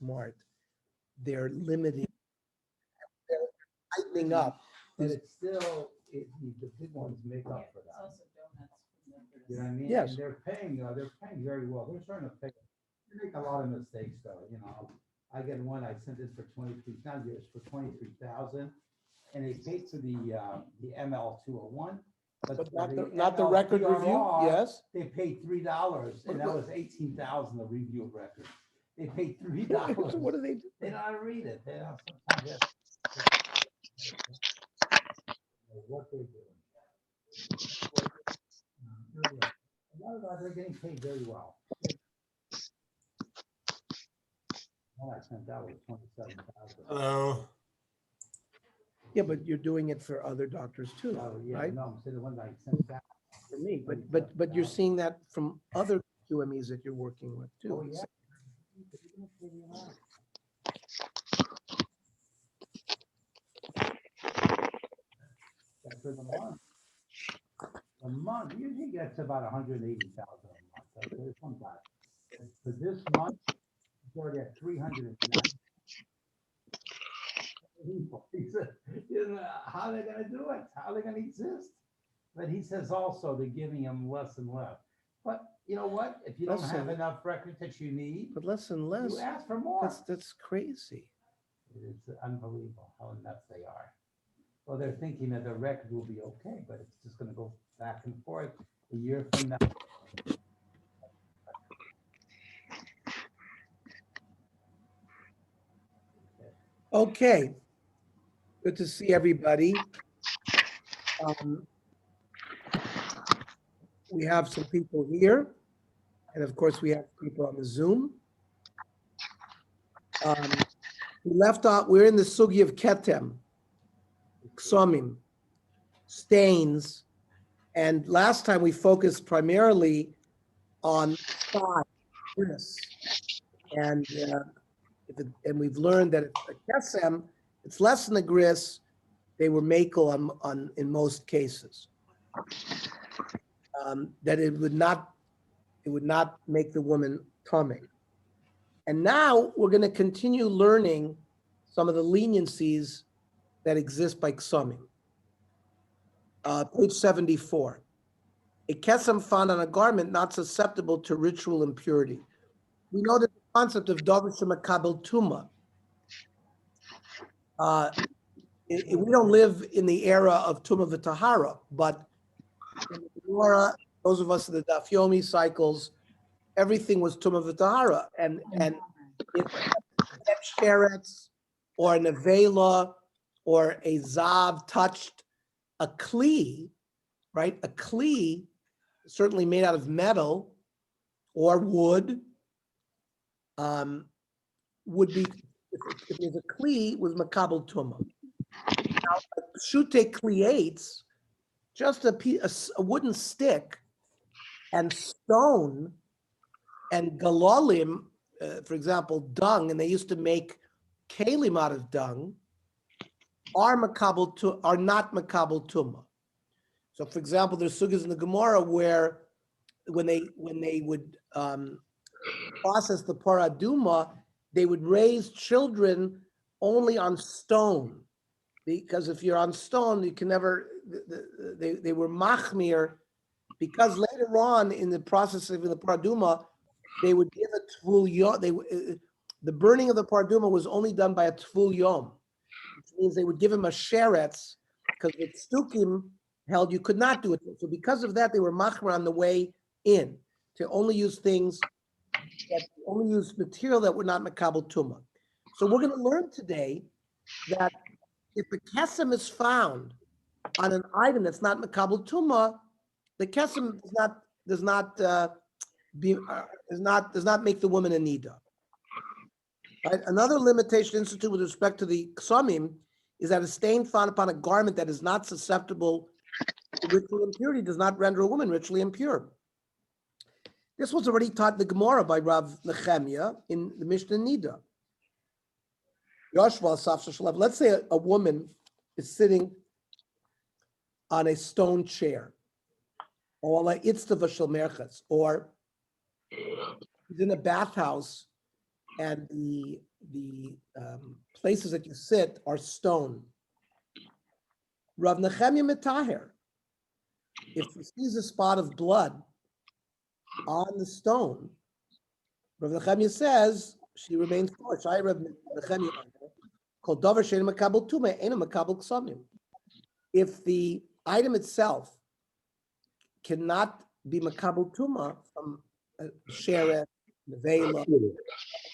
smart, they're limiting, they're tightening up. But it's still, the big ones make up for It's that. also donuts from the You know what I mean? Yes. And they're paying very well. They're starting to pay. They make a lot of mistakes though, you know. I get one, I sent it for 23, now it's for 23,000. And they paid for the ML 201. But not the record review, MLPRR, yes? They paid $3 and that was 18,000 the review of record. They paid $3. So what do they do? They know how to read it. They don't sometimes what they're doing. A lot of guys are getting paid very well. All I sent out was 27,000. Hello. Yeah, but you're doing it for other doctors too, Oh, yeah, right? no, I'm saying the one that I sent out. For me, but you're seeing that from other QMEs that you're working with too. Oh, yeah. That's for the month. A month, usually gets about 180,000 a month. So there's some guy. For this month, it's already at 390. He said, you know, how are they gonna do it? How are they gonna exist? But he says also they're giving him less and less. But you know what? If you don't have Listen. enough records that you need, But less and less, you ask for more. that's crazy. It's unbelievable how nuts they are. Well, they're thinking that the record will be okay, but it's just gonna go back and forth a year from now. Okay. Good to see everybody. We have some people here, and of course, we have people on the Zoom. We left out, we're in the sugi of ketem, ksomim, stains, and last time we focused primarily on thigh, bris, and we've learned that a kesem, it's less than the gris. They were makel in most cases. That it would not make the woman tummy. And now we're going to continue learning some of the leniencies that exist by ksomim. Page 74. A kesem found on a garment not susceptible to ritual impurity. We know that the concept of davar shemakabel tuma. We don't live in the era of Tumah v'Tahara, but in the Gemara, those of us in the Daf Yomi cycles, everything was Tumah v'Tahara, and if a sheretz or a nevela or a zav touched a kli, right? A kli, certainly made out of metal or wood, would be, if it was a kli, was makabel tumah. Now, shute kliates, just a wooden stick and stone and galolim, for example, dung, and they used to make kalim out of dung, are not makabel tumah. So, for example, there's sugas in the Gemara where when they would process the paraduma, they would raise children only on stone, because if you're on stone, you can never. They were machmir, because later on in the process of the paraduma, they would give a tvul yom. The burning of the paraduma was only done by a tvul yom, which means they would give him a sheretz, because with stukim held you could not do it. So because of that, they were machmir on the way in to only use things that only use material that were not makabel tumah. So we're going to learn today that if the kesem is found on an item that's not makabel tumah, the kesem does not make the woman a nida. Right? Another limitation instituted with respect to the ksomim is that a stain found upon a garment that is not susceptible to ritual impurity does not render a woman ritually impure. This was already taught in the Gemara by Rav Nechemia in the Mishnah Nida. Let's say a woman is sitting on a stone chair, or she's in a bathhouse, and places that you sit are stone. Rav Nechemia Metaher, if he sees a spot of blood on the stone, Rav Nechemia says she remains kosher. I Rav Nechemia called davar she'ein makabel tumah, ein makabel ksamim. If the item itself cannot be makabel tumah from sheret, nevela,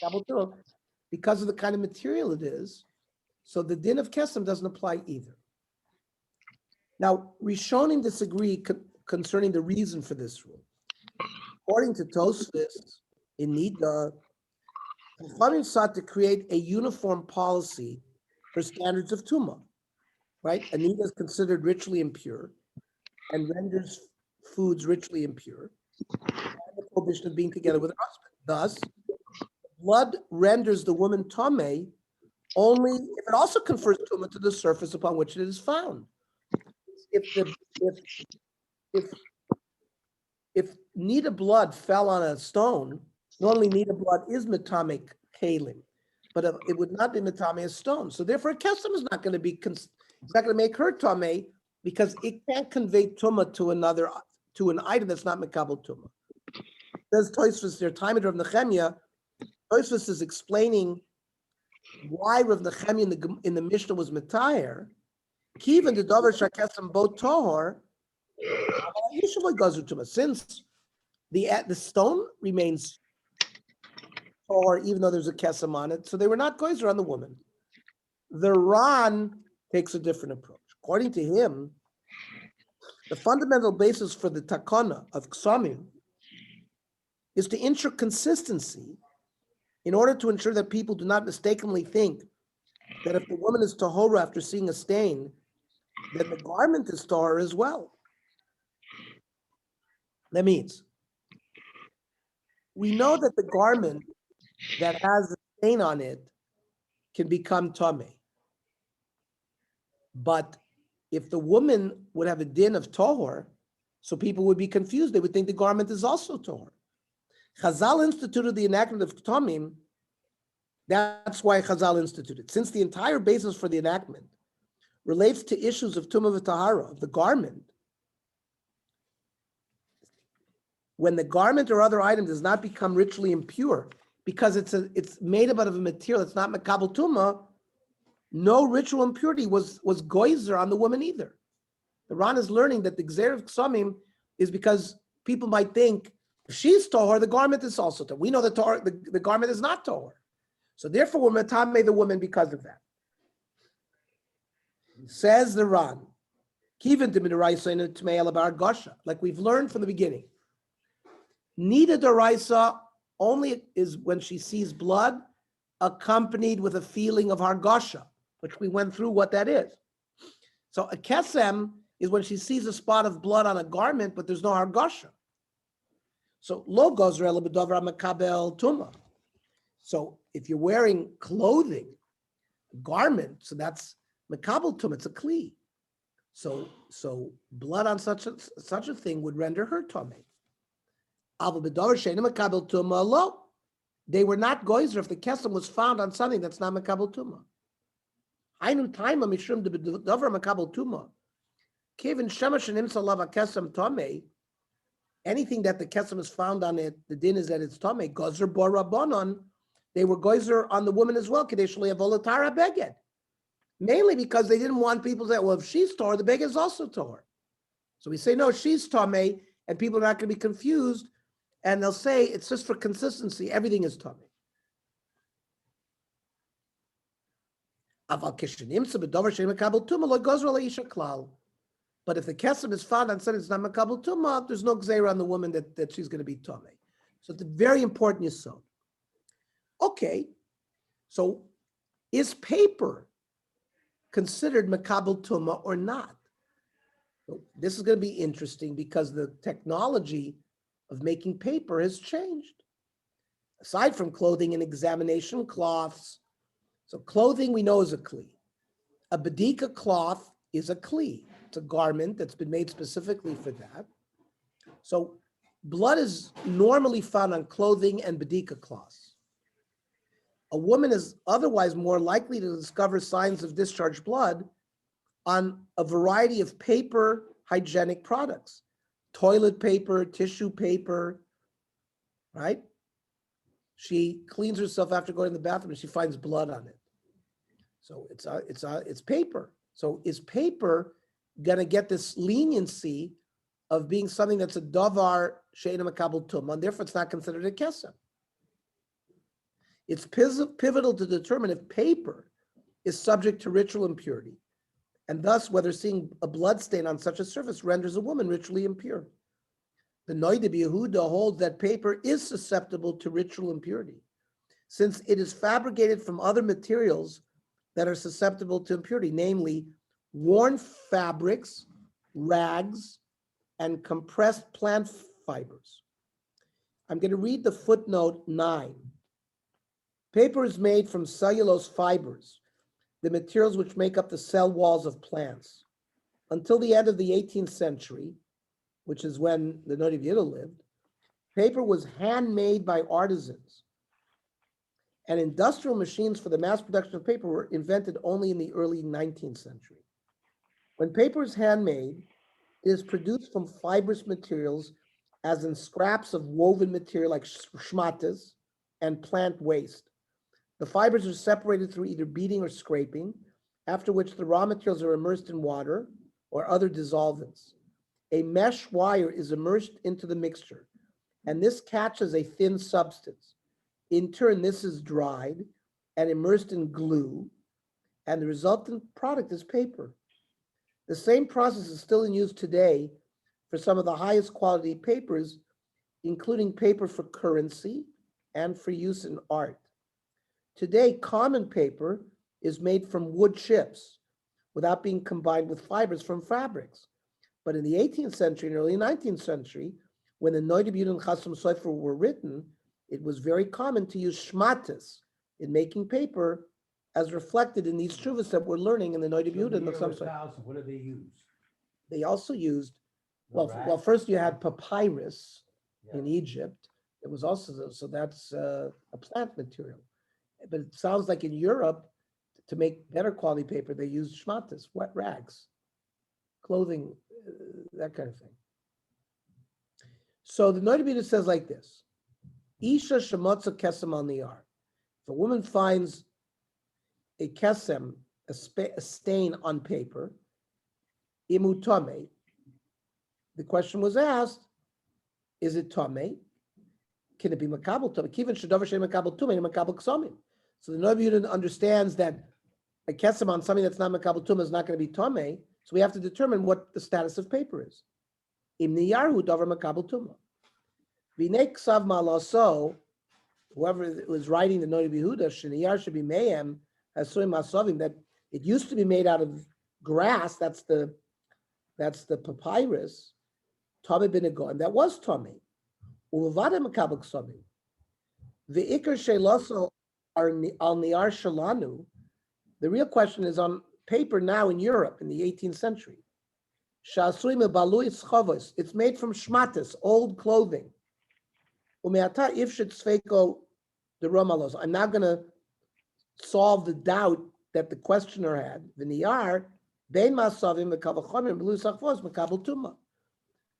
makabel tumah, because of the kind of material it is, so the din of kesem doesn't apply either. Now, Rishonim disagree concerning the reason for this rule. According to Tosfos, in Nida, Chachamim sought to create a uniform policy for standards of tumah, right? Anita is considered ritually impure and renders foods ritually impure, and the prohibition of being together with her husband. Thus, blood renders the woman tameh only if it also confers tumah to the surface upon which it is found. If Nida blood fell on a stone, normally Nida blood is metamic kalim, but it would not be metame a stone. So therefore, a kesem is not going to be. It's not going to make her tameh because it can't convey tumah to an item that's not mekabel tumah. Says Tosfos there, time of Rav Nechemia. Tosfos is explaining why Rav Nechemia in the Mishnah was metayer. Kiven the davar shakesem bo tohor. Since the stone remains tohor, even though there's a kesem on it, so they were not goyzer on the woman. The Ran takes a different approach. According to him, the fundamental basis for the takana of ksamim is to ensure consistency in order to ensure that people do not mistakenly think that if the woman is tahora after seeing a stain, then the garment is tahor as well. That means we know that the garment that has a stain on it can become tameh. But if the woman would have a din of tahor, so people would be confused. They would think the garment is also tahor. Chazal instituted the enactment of tamim. That's why Chazal instituted. Since the entire basis for the enactment relates to issues of tumah v'tahara, of the garment, when the garment or other item does not become ritually impure, because it's made up of a material that's not makabel tumah, no ritual impurity was goizer on the woman either. The Ran is learning that the gzer of ksamim is because people might think if she's tahor, the garment is also tahor. We know that the garment is not tahor. So therefore, we're metameh the woman because of that. Says the Ran, Kiven to midaraisa in tmei alabar gasha, like we've learned from the beginning. Nida daraisa only is when she sees blood accompanied with a feeling of hargasha, which we went through what that is. So a kesem is when she sees a spot of blood on a garment, but there's no hargasha. So lo gozrel b'davar makabel tuma. So if you're wearing clothing, garment, so that's makabel tuma. It's a kli. So blood on such a thing would render her tameh. They were not goyzer if the kesem was found on something that's not makabel tumah. Hainu taima mishum de davar makabel tumah. Kevin shemash and imsa lava kesem tameh. Anything that the kesem is found on it, the din is that it's tameh. Gozer bo rabbanon. They were goyzer on the woman as well. Kadesh le'avolatara beged. Mainly because they didn't want people to say, well, if she's tor, the beged is also tor. So we say, no, she's tameh, and people are not going to be confused. And they'll say it's just for consistency. Everything is tameh. But if the kesem is found and said it's not makabel tumah, there's no gzeira on the woman that she's going to be tameh. So it's a very important yesod. Okay, so is paper considered makabel tumah or not? So this is going to be interesting because the technology of making paper has changed. Aside from clothing and examination cloths, so clothing we know is a kli. A bedika cloth is a kli. It's a garment that's been made specifically for that. So blood is normally found on clothing and bedika cloths. A woman is otherwise more likely to discover signs of discharged blood on a variety of paper hygienic products, toilet paper, tissue paper, right? She cleans herself after going to the bathroom and she finds blood on it. So it's paper. So is paper gonna get this leniency of being something that's a davar she'ena makabel tumah, and therefore it's not considered a kesem? It's pivotal to determine if paper is subject to ritual impurity, and thus whether seeing a blood stain on such a surface renders a woman ritually impure. The Noida B'Yehuda holds that paper is susceptible to ritual impurity, since it is fabricated from other materials that are susceptible to impurity, namely worn fabrics, rags, and compressed plant fibers. I'm going to read the footnote 9. Paper is made from cellulose fibers, the materials which make up the cell walls of plants. Until the end of the 18th century, which is when the Noda B'Yehuda lived, paper was handmade by artisans, and industrial machines for the mass production of paper were invented only in the early 19th century. When paper is handmade, it is produced from fibrous materials, as in scraps of woven material like shmatas and plant waste. The fibers are separated through either beating or scraping, after which the raw materials are immersed in water or other dissolvents. A mesh wire is immersed into the mixture, and this catches a thin substance. In turn, this is dried and immersed in glue, and the resultant product is paper. The same process is still in use today for some of the highest quality papers, including paper for currency and for use in art. Today, common paper is made from wood chips without being combined with fibers from fabrics. But in the 18th century and early 19th century, when the Noda B'Yehuda and Chasam Sofer were written, it was very common to use shmatas in making paper, as reflected in these shuvas that we're learning in the Noda B'Yehuda and the Chasam Sofer. What do they use? They also used, The well, rag? first you had papyrus Yeah. in Egypt. It was also, so that's a plant material. But it sounds like in Europe, to make better quality paper, they used shmatas, wet rags, clothing, that kind of thing. So the Noda B'Yehuda says like this: Isha shemotza kesem al niyar. If a woman finds a kesem, a stain on paper, imu tame. The question was asked: is it tame? Can it be makabel tame? Kivan shedavar shei makabel tume makabel ksomim. So the Noda B'Yehuda understands that a kesem on something that's not makabel tume is not going to be tame. So we have to determine what the status of paper is. Im niyarhu davar makabel tume. V'nei ksav malaso. Whoever was writing the Noda B'Yehuda, sheniyar should be mayem hasuim masovim, that it used to be made out of grass. That's the papyrus. Tame b'nego, and that was tame. Uvavada makabel ksomim. Ve'ikar sheiloso al niyar shalanu. The real question is on paper now in Europe in the 18th century. Shasui mebalui schovos. It's made from shmatas, old clothing. Umeata ifshit sfeiko the romalos. I'm now going to solve the doubt that the questioner had. V'niyar bein masavim v'kavachomim b'lu sachvos makabel tuma.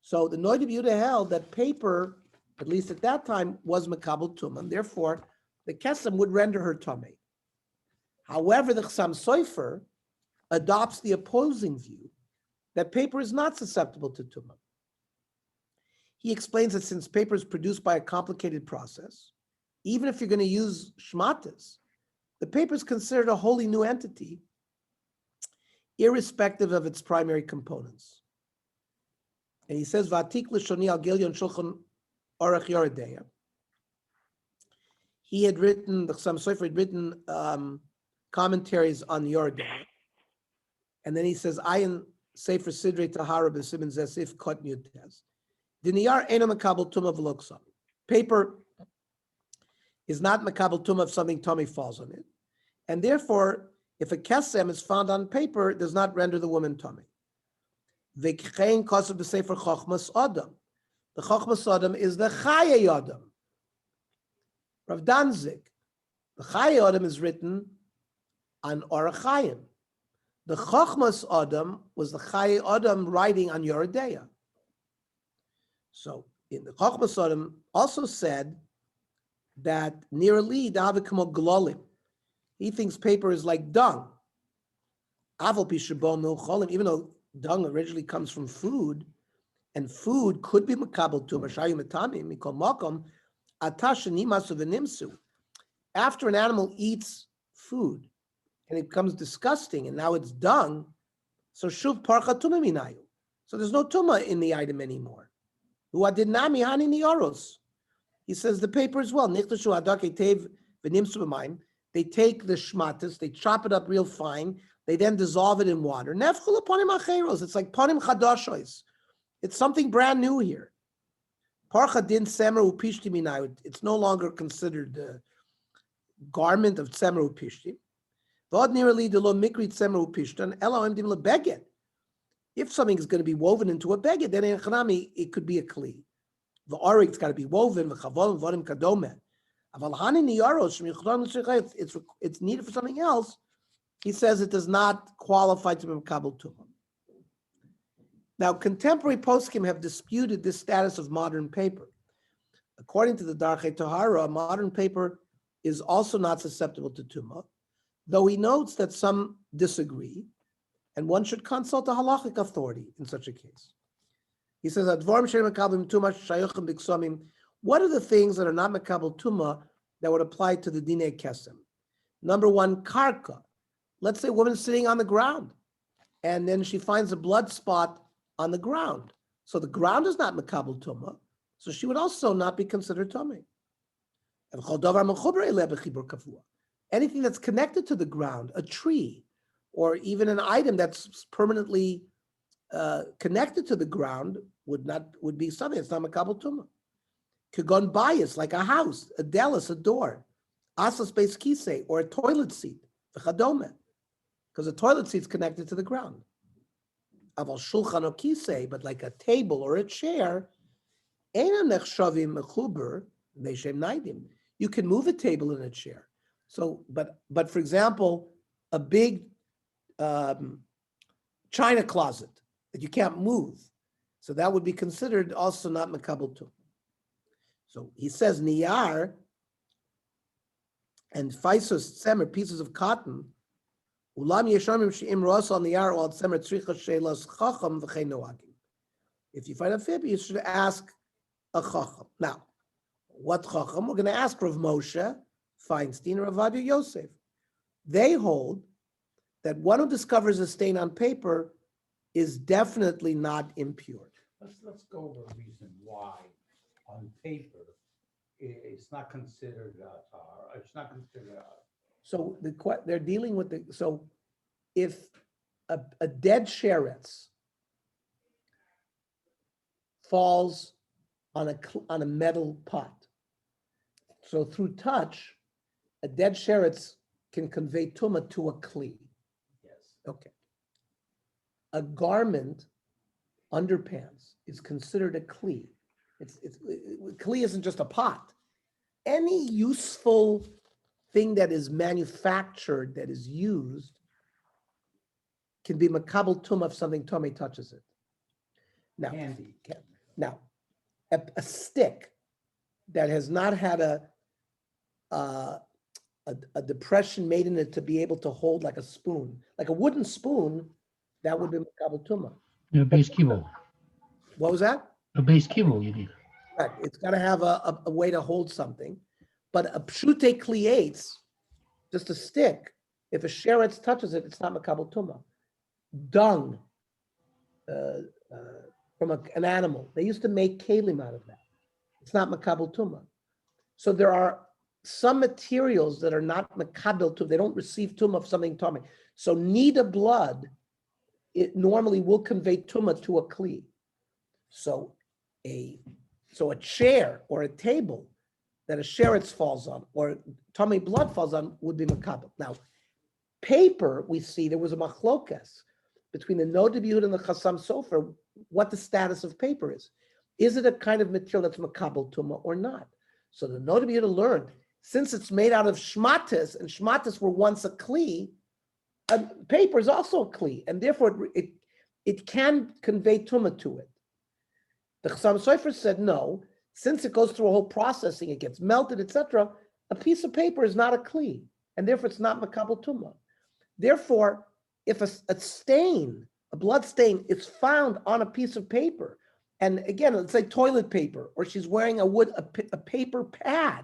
So the Noda B'Yehuda held that paper, at least at that time, was makabel tuma, and therefore the kesem would render her tummy. However, the Chasam Sofer adopts the opposing view that paper is not susceptible to tumah. He explains that since paper is produced by a complicated process, even if you're going to use shmatas, the paper is considered a wholly new entity, irrespective of its primary components. And he says, "Vatik l'shoni al gilyon shulchan aruch yoredeya." He had written, the Chasam Sofer had written commentaries on Yoredeya. And then he says, Ayin Sefer Sidrei Tahara b'Simin Zesif Kot Yutes. Diniyar ena makabel tumah v'lo ksam. Paper is not makabel tumah if something tummy falls on it. And therefore, if a kesem is found on paper, it does not render the woman tummy. V'chein kosav b'Sefer Chochmas Adam. The Chochmas Adam is the Chaye Adam. Rav Danzig The Chaye Adam is written on Orachayim. The Chochmas Adam was the Chaye Adam writing on Yoredeya. So in the Chochmas Adam also said that near li davikamo glolim. He thinks paper is like dung. Aval pishabon milcholim, even though dung originally comes from food, and food could be makabel to mashayu matami mikol makom atash nimasu v'nimsu. After an animal eats food and it becomes disgusting, and now it's dung, so shuv parcha tuma minayu. So there's no tuma in the item anymore. Who did nami hani nioros. He says the paper as well. They take the shmatis, they chop it up real fine, they then dissolve it in water. It's like panim chadashos. It's something brand new here. Parcha din semer upishti minayu. It's no longer considered the garment of semer upishti. Vod nirali de lo mikrit semer upishtan elo emdim lebeged. If something is going to be woven into a beged, then in chanami it could be a kli. The orig's got to be woven. It's needed for something else. He says it does not qualify to be makabel tumah. Now, contemporary poskim have disputed this status of modern paper. According to the Darchei Tahara, modern paper is also not susceptible to tumah, though he notes that some disagree, and one should consult a halachic authority in such a case. He says, what are the things that are not makabel tumah that would apply to the dinei kesem? Number one, karka. Let's say a woman is sitting on the ground, and then she finds a blood spot on the ground. So the ground is not makabel tumah, so she would also not be considered tumah. Anything that's connected to the ground, a tree, or even an item that's permanently connected to the ground would be something that's not makabel tumah. Kagon bias, like a house, a delis, a door, asas beis kisei, or a toilet seat, v'chadome, because a toilet seat's connected to the ground. Aval shulchan o kisei, but like a table or a chair, einam nechshavim mechuber meishem naidim. You can move a table and a chair. So, but for example, a big china closet that you can't move, so that would be considered also not makabel tumah. So he says niyar and faisos tzemer, pieces of cotton. Ulam yeshamim she'im roas al niyar or al tzemer tzricha she'las chacham v'chein noagim. If you find a fib, you should ask a chacham. Now, what chacham? We're going to ask Rav Moshe Feinstein or Rav Adia Yosef. They hold that one who discovers a stain on paper is definitely not impure. Let's go over a reason why on paper it's not considered tar. It's not considered. So they're dealing with so if a dead sheretz falls on a metal pot, so through touch, a dead sheretz can convey tumah to a kli. Yes. Okay. A garment, underpants, is considered a kli. Kli isn't just a pot. Any useful thing that is manufactured, that is used, can be makabel tumah if something tummy touches it. Now, Candy. Now, a stick that has not had a depression made in it to be able to hold like a spoon, like a wooden spoon, that would be makabel tumah. A base kibble. What was that? A base kibble you need. Right. It's got to have a way to hold something. But a pshute kliates, just a stick, if a sheretz touches it, it's not makabel tumah. Dung from an animal. They used to make kalim out of that. It's not makabel tumah. So there are some materials that are not makabel tumah. They don't receive tumah of something tummy. So nida blood, it normally will convey tumah to a kli. So a chair or a table that a sheretz falls on or tummy blood falls on would be makabel. Now, paper, we see there was a machlokas between the Nodeh B'Yehuda and the Chassam Sofer, what the status of paper is. Is it a kind of material that's makabel tumah or not? So the Nodeh B'Yehuda learned, since it's made out of shmatis, and shmatis were once a kli, paper is also a kli, and therefore it can convey tumah to it. The Chassam Sofer said no, since it goes through a whole processing, it gets melted, etc. A piece of paper is not a kli, and therefore it's not makabel tumah. Therefore, if a stain, a blood stain, is found on a piece of paper, and again, let's say toilet paper, or she's wearing a paper pad,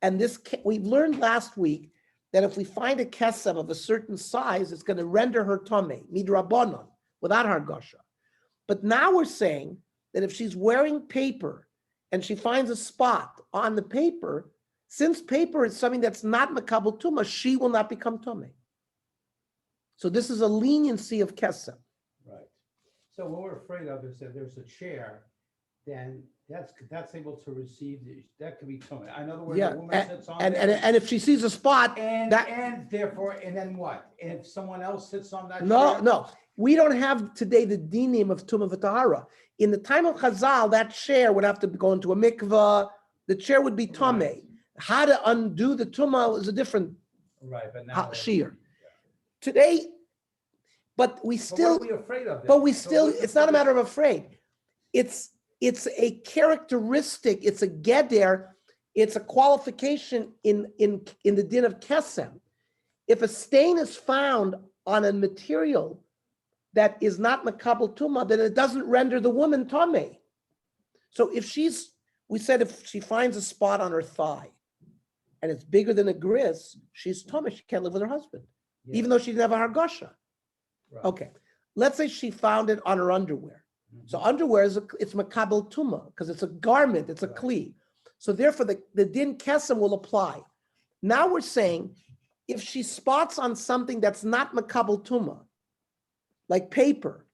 and we've learned last week that if we find a kesem of a certain size, it's going to render her tomei, midrabanan, without hargasha. But now we're saying that if she's wearing paper and she finds a spot on the paper, since paper is something that's not makabel tumah, she will not become tomei. So this is a leniency of kesem. Right. So what we're afraid of is that there's a chair, then that's able to receive, that could be tumah. In other words, Yeah, a woman sits on and there. if she sees a spot, And therefore, and then what? And if someone else sits on that chair? no, we don't have today the dinim of tumah v'tahara. In the time of Chazal, that chair would have to go into a mikvah. The chair would be tameh. Right. How to undo the tumah is a different Right, but now. shear. Today, but we But still, what are we afraid of then? but we So still, what's the it's not a point? matter of afraid. It's a characteristic, it's a geder, it's a qualification in the din of kesem. If a stain is found on a material that is not makabel tumah, then it doesn't render the woman tameh. So if we said if she finds a spot on her thigh and it's bigger than a gris, she's tameh, she can't live with her husband, Yeah, even though she didn't have a hargasha. right. Okay, let's say she found it on her underwear. So underwear it's makabel tumah because it's a garment, it's a Right. kli. So therefore the din kesem will apply. Now we're saying if she spots on something that's not makabel tumah, like paper,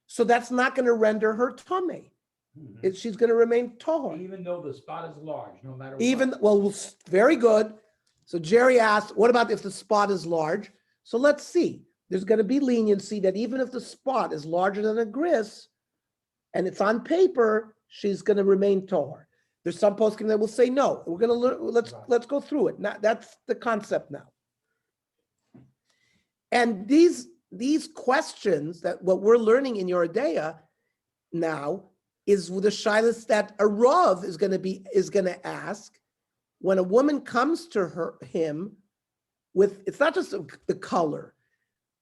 so that's not going to render her tameh. Mhm. She's going to remain tahor. Even though the spot is large, no matter what. Very good. So Jerry asked, what about if the spot is large? So let's see. There's going to be leniency that even if the spot is larger than a gris and it's on paper, she's going to remain tahor. There's some poskim that will say no. We're going to learn. Let's go through it. Now, that's the concept now. And these questions that what we're learning in Yoreh De'ah now is the shilas that a Rav is going to ask when a woman comes to him with, it's not just the color.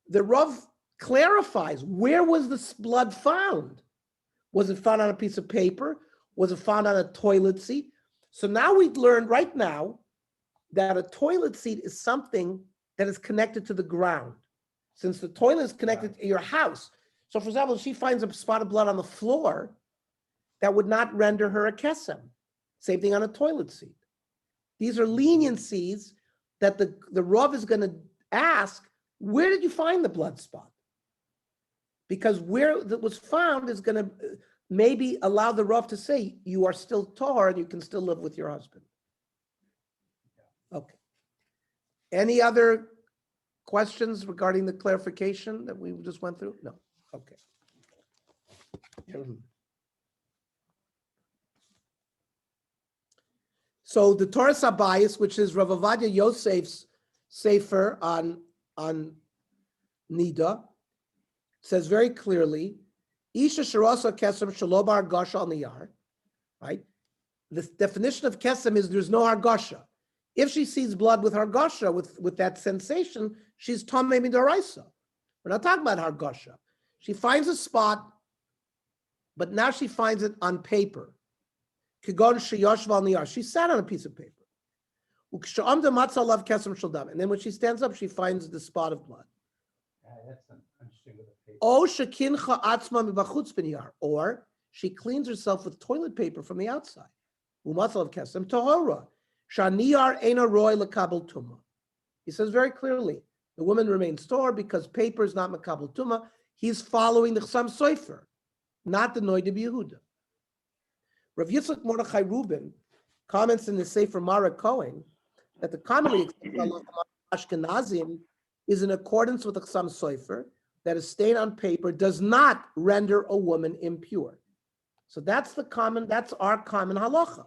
The Rav clarifies, where was this blood found? Was it found on a piece of paper? Was it found on a toilet seat? So now we've learned right now that a toilet seat is something that is connected to the ground. Since the toilet is connected to your house. So for example, if she finds a spot of blood on the floor, that would not render her a kesem. Same thing on a toilet seat. These are leniencies that the Rav is going to ask, where did you find the blood spot? Because where it was found is going to maybe allow the Rav to say, you are still tahor and you can still live with your husband. Okay. Any other questions regarding the clarification that we just went through? No. Okay. So the Torah Sabayis, which is Rav Ovadia Yosef's sefer on Nida, says very clearly, Isha Sharasa Kesem Shalobar Hargasha al Niyar, right? The definition of Kesem is there's no Hargasha. If she sees blood with Hargasha, with that sensation, she's Tameh Midoraisa. We're not talking about Hargasha. She finds a spot, but now she finds it on paper. Kigon Sheyoshva al Niyar. She sat on a piece of paper. And then when she stands up, she finds the spot of blood. That's interesting with the paper. Or she cleans herself with toilet paper from the outside. He says very clearly, the woman remains tahor because paper is not makabel tumah. He's following the Chassam Sofer, not the Noida B'Yehuda. Rav Yitzchak Mordechai Rubin comments in the Sefer Mara Cohen that the commonly accepted halacha Ashkenazim is in accordance with the Chassam Sofer that a stain on paper does not render a woman impure. So that's our common halacha.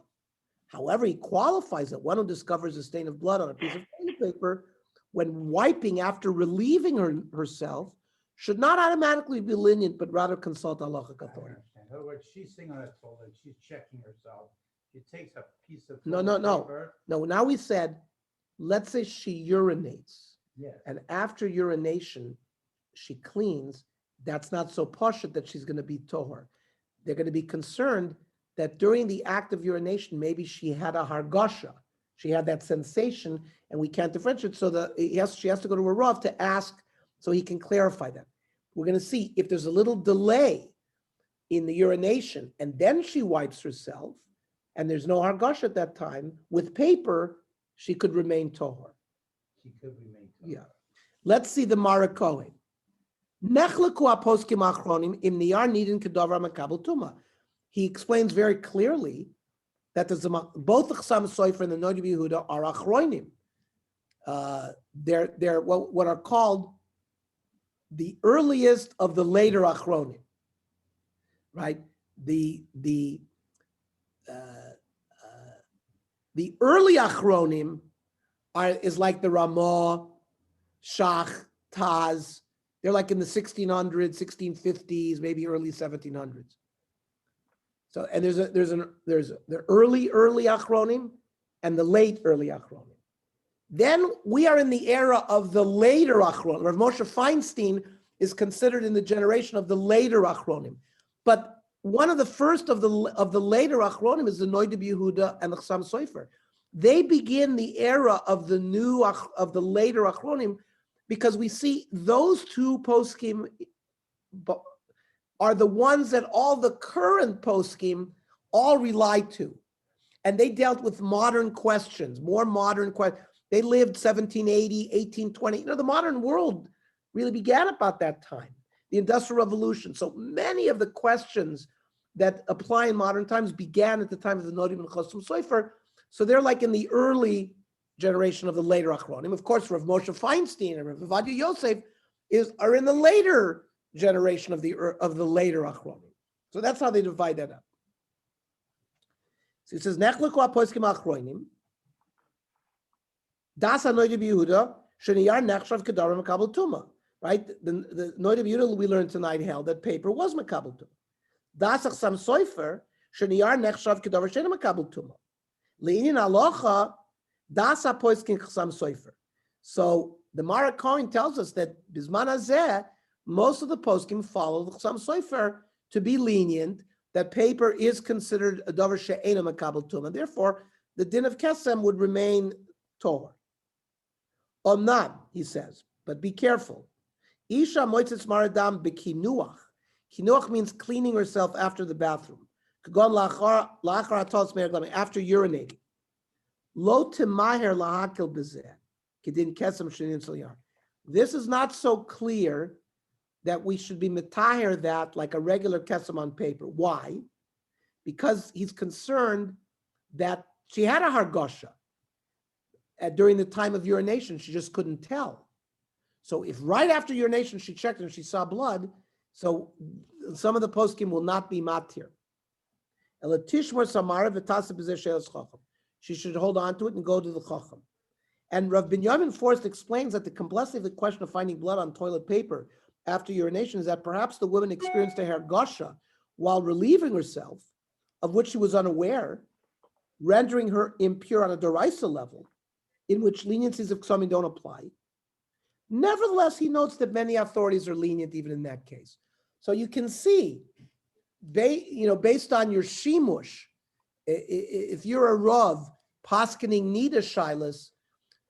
However, he qualifies that one who discovers a stain of blood on a piece of toilet paper when wiping after relieving herself should not automatically be lenient, but rather consult halachic I authority. understand. In other words, she's sitting on a toilet, she's checking herself. She takes a piece of No, toilet paper. No, now we said, let's say she urinates, Yes. and after urination, she cleans. That's not so poshut that she's going to be tohar. They're going to be concerned that during the act of urination, maybe she had a hargasha. She had that sensation, and we can't differentiate. So she has to go to a rav to ask so he can clarify that. We're going to see if there's a little delay in the urination, and then she wipes herself, and there's no hargasha at that time, with paper, she could remain tohar. She could remain tohar. Yeah. Let's see the Marakohen. Nechlaku aposkim achronim im niyar nidin kedavar makabel tuma. He explains very clearly that both the Chassam Sofer and the Noda B'Yehuda are achronim. They're what are called the earliest of the later achronim, right? The early achronim is like the Ramah, Shach, Taz. They're like in the 1600s, 1650s, maybe early 1700s. So, and there's the early achronim and the late early achronim. Then we are in the era of the later achronim. Rav Moshe Feinstein is considered in the generation of the later achronim. But one of the first of the later achronim is the Noda B'Yehuda and the Chassam Sofer. They begin the era of the later achronim because we see those two poskim are the ones that all the current poskim all rely to. And they dealt with modern questions, more modern questions. They lived 1780, 1820. The modern world really began about that time, the Industrial Revolution. So many of the questions that apply in modern times began at the time of the Noda and Chassam Sofer. So they're like in the early generation of the later achronim. Of course, Rav Moshe Feinstein and Rav Ovadia Yosef are in the later generation of the later achronim. So that's how they divide that up. So it says Nechlaku aposkim achronim das Noda B'Yehuda sheniyar nechshav kedavar makabel tuma. Right? The Noda B'Yehuda we learned tonight held that paper was makabel tuma. Das Chassam Sofer sheniyar nechshav kedavar she'eino makabel tuma. Le'inyan halacha das aposkim Chassam Sofer. So the Mara Cohen tells us that bisman hazeh, most of the poskim follow the Chassam Sofer to be lenient, that paper is considered a davar she'eino makabel tuma. Therefore, the din of kesem would remain tohar. Omnam, he says, but be careful. Isha moitzes maradam bekinuach. Kinuach means cleaning herself after the bathroom. Kagon lachar atos me'erglam, after urinating. Lo temaher lahakil bezeh. Kedin kesem shenin solyar. This is not so clear that we should be metaher that like a regular kesem on paper. Why? Because he's concerned that she had a hargosha. During the time of urination, she just couldn't tell. So if right after urination she checked and she saw blood, so some of the poskim will not be matir. She should hold on to it and go to the chacham. And Rav Binyamin Forrest explains that the complexity of the question of finding blood on toilet paper after urination is that perhaps the woman experienced a hargasha while relieving herself, of which she was unaware, rendering her impure on a doraisa level, in which leniencies of ksami don't apply. Nevertheless, he notes that many authorities are lenient even in that case. So you can see, based on your shimush, if you're a rav paskening nida shilas,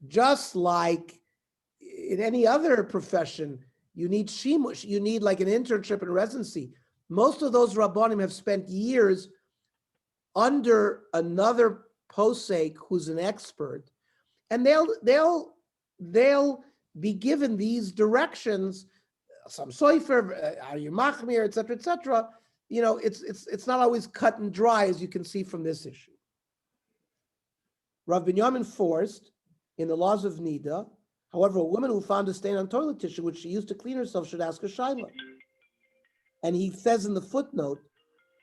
just like in any other profession, you need shimush, you need like an internship and residency. Most of those rabbanim have spent years under another posek who's an expert, and they'll be given these directions. Some soifer, are you machmir, etc., etc. It's not always cut and dry, as you can see from this issue. Rav Binyamin Forrest, in the laws of Nida, however, a woman who found a stain on toilet tissue which she used to clean herself should ask a shaila. And he says in the footnote,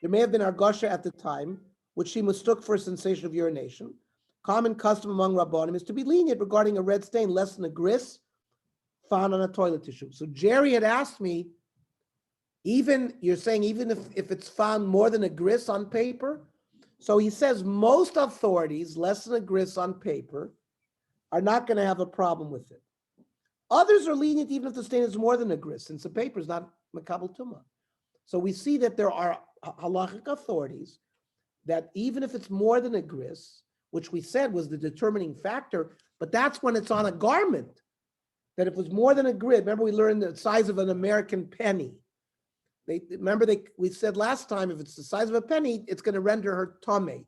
there may have been argasha at the time, which she mistook for a sensation of urination. Common custom among Rabbanim is to be lenient regarding a red stain less than a gris found on a toilet tissue. So Jerry had asked me, you're saying even if it's found more than a gris on paper? So he says most authorities, less than a gris on paper, are not going to have a problem with it. Others are lenient even if the stain is more than a gris, since the paper is not makabel tumah. So we see that there are halachic authorities that even if it's more than a gris, which we said was the determining factor, but that's when it's on a garment. That if it was more than a gris, remember we learned the size of an American penny. We said last time, if it's the size of a penny, it's going to render her tameh.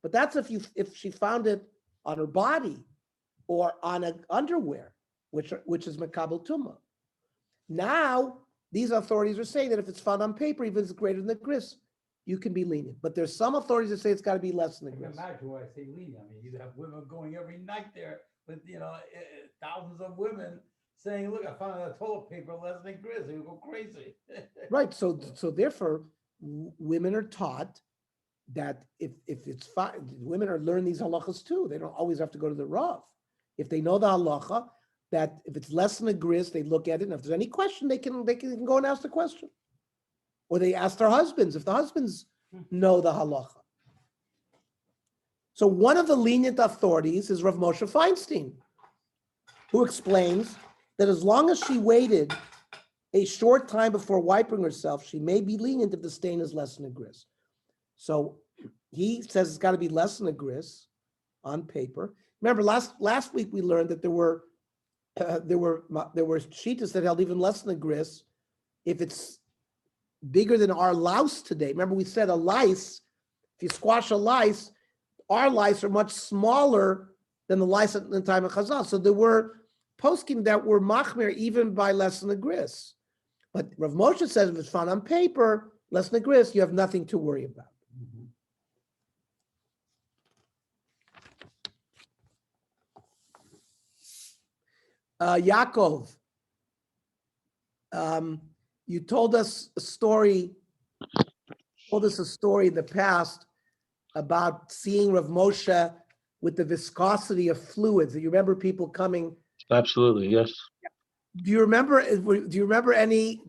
But that's if she found it on her body or on an underwear, which is makabel tumah. Now, these authorities are saying that if it's found on paper, even if it's greater than the gris, you can be lenient. But there's some authorities that say it's got to be less than the I can gris. imagine why I say lenient. I mean, you have women going every night there with, thousands of women saying, look, I found a toilet paper less than gris. They would go crazy. Right. So therefore, women are taught that if it's fine, women are learn these halachas too. They don't always have to go to the Rav. If they know the halacha, that if it's less than a gris, they look at it, and if there's any question, they can go and ask the question. Or they ask their husbands, if the husbands know the halacha. So one of the lenient authorities is Rav Moshe Feinstein, who explains that as long as she waited a short time before wiping herself, she may be lenient if the stain is less than a gris. So he says it's got to be less than a gris on paper. Remember, last week we learned that there were shitas that held even less than a gris if it's bigger than our louse today. Remember, we said a lice, if you squash a lice, our lice are much smaller than the lice at the time of Chazal. So there were poskim that were machmir even by less than a gris. But Rav Moshe says if it's found on paper, less than a gris, you have nothing to worry about. Yaakov, you told us a story in the past about seeing Rav Moshe with the viscosity of fluids. Do you remember people coming? Absolutely, yes. Do you remember any,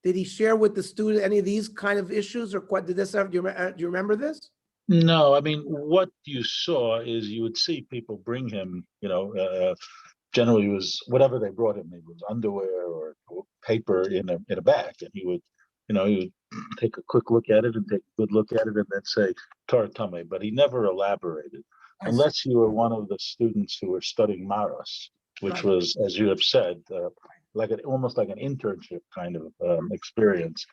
did he share with the student any of these kind of issues, or what did this ever, do you remember this? No, I mean, what you saw is you would see people bring him, generally it was whatever they brought him, maybe it was underwear or paper in a bag, and he would take a quick look at it and take a good look at it and then say Torah Tameh, but he never elaborated, unless you were one of the students who were studying Maras, which was, as you have said, almost like an internship kind of experience.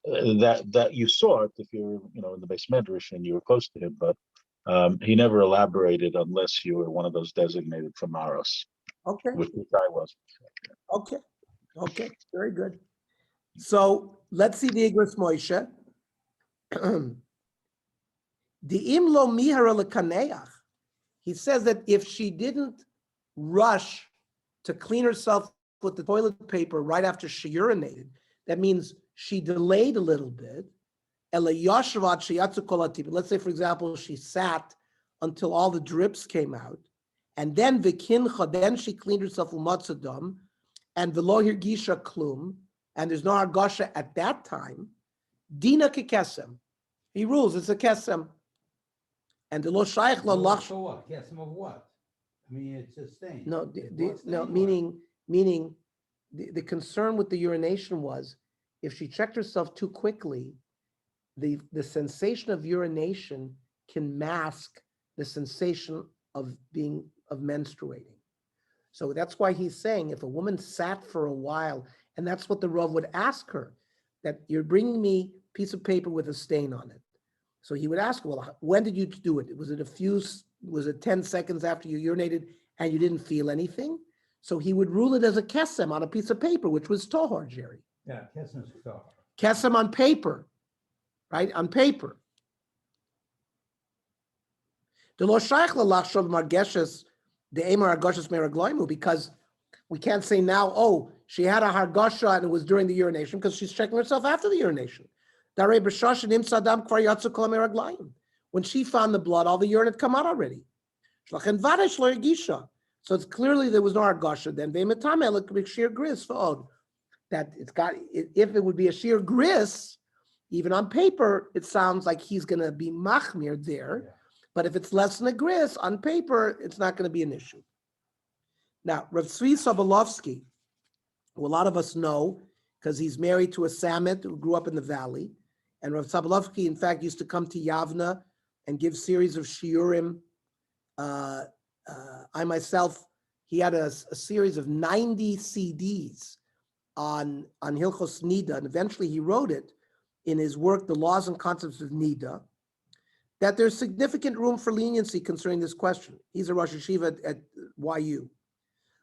That you saw it if you were in the base medrash and you were close to him, but he never elaborated unless you were one of those designated from Maros. Okay. Which I was. Okay, very good. So let's see the Igros Moshe. The imlo mihara lekaneach. He says that if she didn't rush to clean herself with the toilet paper right after she urinated, that means she delayed a little bit. Let's say, for example, she sat until all the drips came out, and then v'kincha, then she cleaned herself u'matzadam, and v'lo hirgisha klum, and there's no hargasha at that time. Dina kekesem. He rules it's a kesem. And the lo shaykh lalach. So what? Kesem of what? I mean, it's a stain. No, meaning the concern with the urination was if she checked herself too quickly, the sensation of urination can mask the sensation of menstruating. So that's why he's saying if a woman sat for a while, and that's what the Rav would ask her, that you're bringing me a piece of paper with a stain on it. So he would ask her, well, when did you do it? Was it 10 seconds after you urinated and you didn't feel anything? So he would rule it as a kesem on a piece of paper, which was tohar, Jerry. Yeah, kesem is tohar. Kesem on paper, right? On paper. Because we can't say now, oh, she had a hargasha and it was during the urination, because she's checking herself after the urination. Darei b'shashin im tzadam kvar yatzu kol meraglayim. When she found the blood, all the urine had come out already. Shlachen varesh lo yagisha. So it's clearly there was no argasha then. Ve'metame like sheer gris v'od. That it's got, if it would be a sheer gris, even on paper, it sounds like he's going to be machmir there. Yeah. But if it's less than a gris, on paper, it's not going to be an issue. Now, Rav Tzvi Sobolovsky, who a lot of us know, because he's married to a Samit who grew up in the valley. And Rav Sobolovsky, in fact, used to come to Yavna and give series of shiurim. I myself, he had a series of 90 CDs on Hilchos Nida, and eventually he wrote it in his work, The Laws and Concepts of Nida, that there's significant room for leniency concerning this question. He's a Rosh Yeshiva at YU.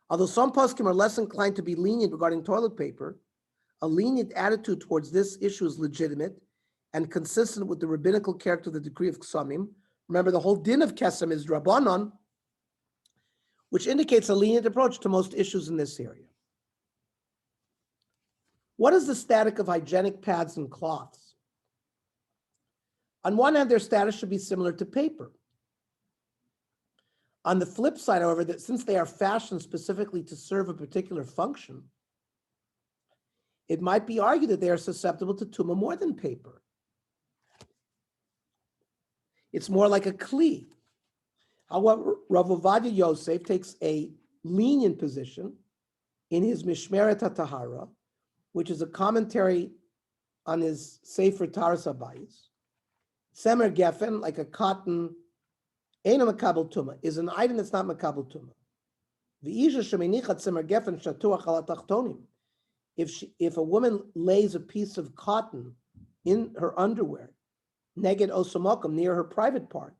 Although some poskim are less inclined to be lenient regarding toilet paper, a lenient attitude towards this issue is legitimate and consistent with the rabbinical character of the decree of Ksamim. Remember, the whole din of Kesem is Rabbanon, which indicates a lenient approach to most issues in this area. What is the status of hygienic pads and cloths? On one hand, their status should be similar to paper. On the flip side, however, that since they are fashioned specifically to serve a particular function, it might be argued that they are susceptible to tumah more than paper. It's more like a kli. However, Rav Ovadia Yosef takes a lenient position in his Mishmeret HaTahara, which is a commentary on his Sefer Taras Habayis. Semer Geffen, like a cotton, Eina Makabel Tumah, is an item that's not Makabel Tumah. V'isha shemenichat Semer Geffen shatuach ala tachtonim. If a woman lays a piece of cotton in her underwear, neged osomokum, near her private part,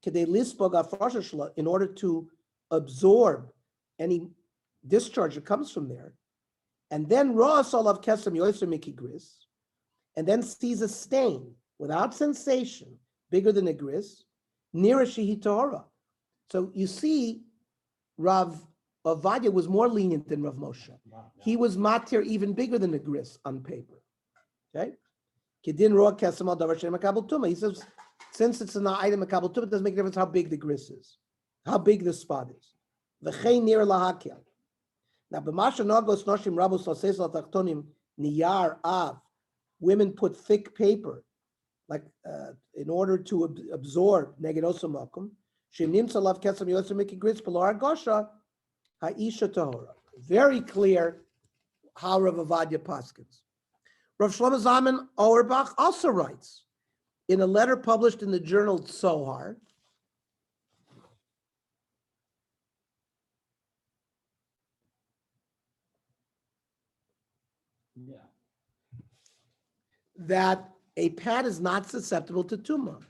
kedei lispog afrasha shela, in order to absorb any discharge that comes from there, and then Ro'as olav kesem yoser miki gris, and then sees a stain without sensation, bigger than a gris, near a shehi tahora. So you see, Rav Ovadia was more lenient than Rav Moshe. He was matir even bigger than a gris on paper. Okay? Kedin roa kesem al davar shem makabel tumah. He says, since it's an item makabel tumah, it doesn't make a difference how big the gris is, how big the spot is. V'chein near lahakel. Now, b'masha nagos noshim rabos laseis latachtonim niyar av. Women put thick paper, like in order to absorb neged osamakum. Shem nimsa lav kesem yosem miki gris below argosha ha'isha tahora. Very clear how Rav Ovadia paskins. Rav Shlomo Zalman Auerbach also writes in a letter published in the journal Tzohar, Yeah. that a pad is not susceptible to tumah,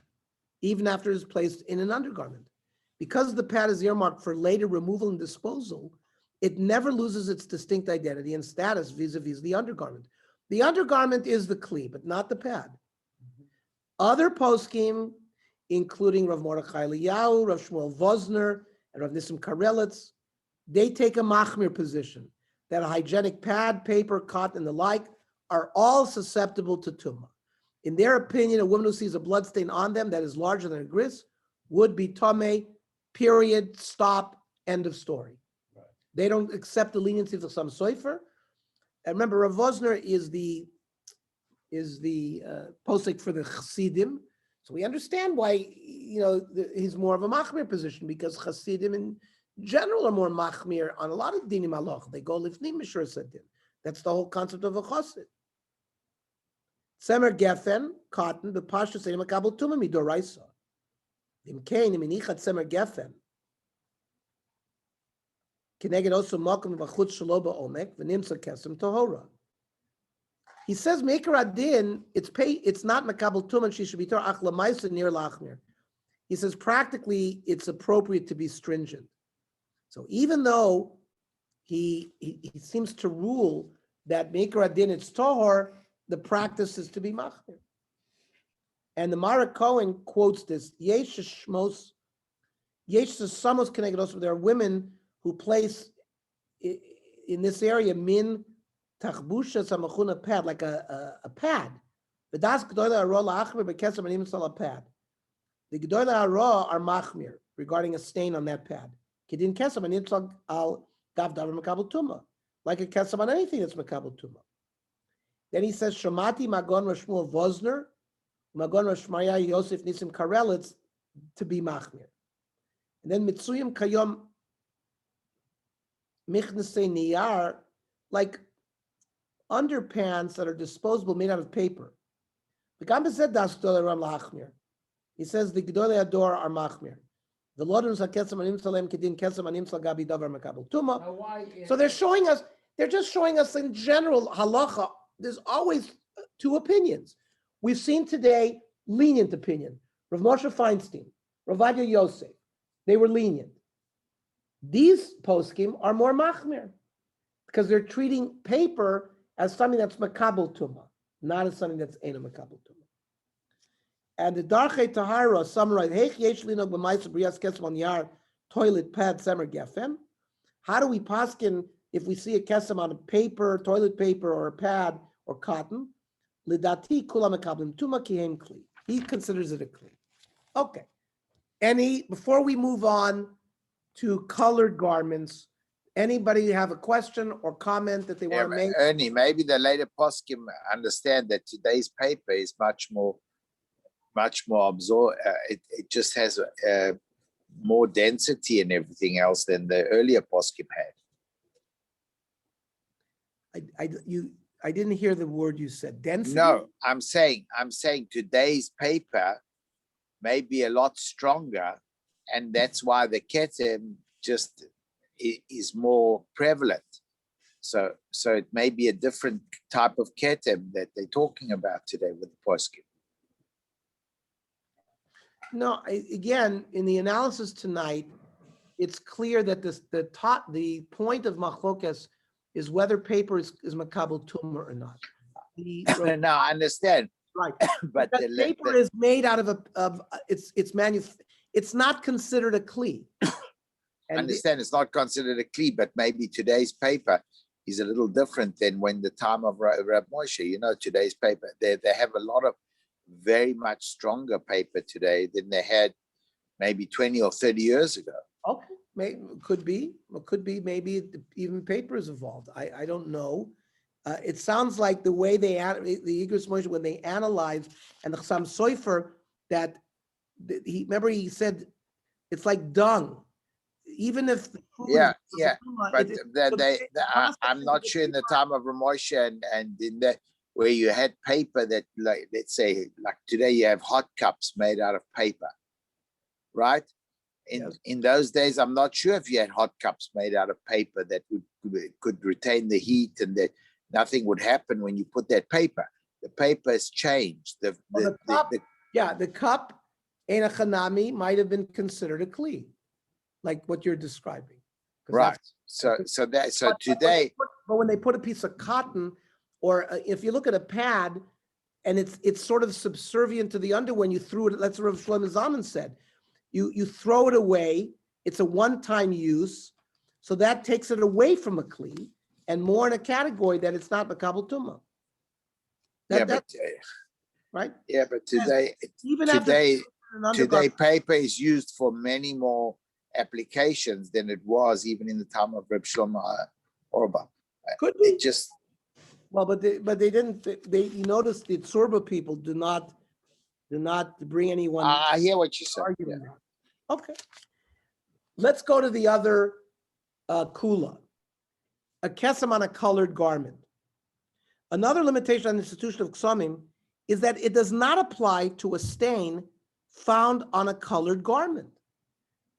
even after it is placed in an undergarment. Because the pad is earmarked for later removal and disposal, it never loses its distinct identity and status vis-a-vis the undergarment. The undergarment is the kli, but not the pad. Other poskim, including Rav Mordechai Eliyahu, Rav Shmuel Vosner, and Rav Nissim Karelitz, they take a machmir position that a hygienic pad, paper, cotton, and the like are all susceptible to tumah. In their opinion, a woman who sees a blood stain on them that is larger than a gris would be tameh, period, stop, end of story. Right. They don't accept the leniency of some soifer. And remember, Rav Vosner is the posek for the Chassidim. So we understand why, he's more of a machmir position, because Chassidim in general are more machmir on a lot of dinim aloch. They go lifnim mishur sadin. That's the whole concept of a chassid. Semer gefen, cotton, the pasha say makabel tumah midoraisa. Imkein iminichat semer gefen. Keneged also makom v'chutz shelo ba'omek v'nimsa kesem tahora. He says Meikar Adin, it's not makabel tumah, she should be tor ach lamaisa near lachmir. He says practically it's appropriate to be stringent. So even though he seems to rule that Meikar Adin it's tohor, the practice is to be machmir. And the Mara Cohen quotes this, Yesh Shmos, Yesh Samos Keneged. There are women who place in this area min tachbusha samachuna pad, like a pad V'das G'dolei Hara la'achmir b'kesem animus al pad. The G'dolei Hara are machmir regarding a stain on that pad. Kedin kesem animus al gav davar makabel tuma, like a kesem on anything that's makabel tuma. Then he says, Shemati Magon Rashmuel Vosner, Magon Rashmaya Yosef Nisim Karelitz to be machmir. And then Mitsuyim Kayom Michnasei Niyar, like underpants that are disposable made out of paper. He says the G'dolei Ador are machmir. The Lordus HaKesem Anim Salem Kedin Kesem Anim Sal Gabi Davar Makabel Tuma. Now, why? So they're just showing us in general halacha. There's always two opinions. We've seen today lenient opinion. Rav Moshe Feinstein, Rav Ovadia Yosef, they were lenient. These poskim are more machmir because they're treating paper as something that's makabel tuma, not as something that's ena makabel tuma. And the Darchei Tahara summarize, Heich yesh linog b'maisa b'riyas kesem on yar toilet pad semer gefen. How do we paskin if we see a kesem on a paper, toilet paper, or a pad or cotton? Lidati kula makablim tuma kihem kli. He considers it a kli. Okay. Before we move on to colored garments, anybody have a question or comment that they want to make? Ernie, maybe the later poskim understand that today's paper is much more absorbed. It just has more density and everything else than the earlier poskim had. I didn't hear the word you said. Density? No, I'm saying today's paper may be a lot stronger, and that's why the ketem just is more prevalent. So it may be a different type of ketem that they're talking about today with the poskim. No, again, in the analysis tonight, it's clear that the point of machlokas is whether paper is makabel tumor or not. No, I understand. Right, But because paper is made out of it's not considered a kli. I understand it's not considered a kli, but maybe today's paper is a little different than when the time of Rab Moshe. You know, today's paper, they have a lot of very much stronger paper today than they had maybe 20 or 30 years ago. Okay, could be, maybe even paper is evolved. I don't know. It sounds like the way the Igros Moshe, when they analyze, and the Chassam Sofer, that he said it's like dung. Even if but I'm not sure in the time of Ramosha and in that where you had paper that, like, let's say, like today you have hot cups made out of paper, right? In those days, I'm not sure if you had hot cups made out of paper that could retain the heat and that nothing would happen when you put that paper. The paper has changed. The cup in a chanami might have been considered a kli, like what you're describing. Right. So today. But when they put a piece of cotton, or if you look at a pad, and it's sort of subservient to the underwear, and you threw it. That's what Rav Shlomo Zalman said. You throw it away. It's a one-time use, so that takes it away from a kli, and more in a category that it's not makabel tumah. Right. Yeah, but today paper is used for many more applications than it was even in the time of Reb Shlomo Auerbach. Could be. It just but they didn't. You notice the Tzurba people do not bring anyone. I hear what you said. Yeah. Okay. Let's go to the other kula, a kesem on a colored garment. Another limitation on the institution of ksamim is that it does not apply to a stain found on a colored garment.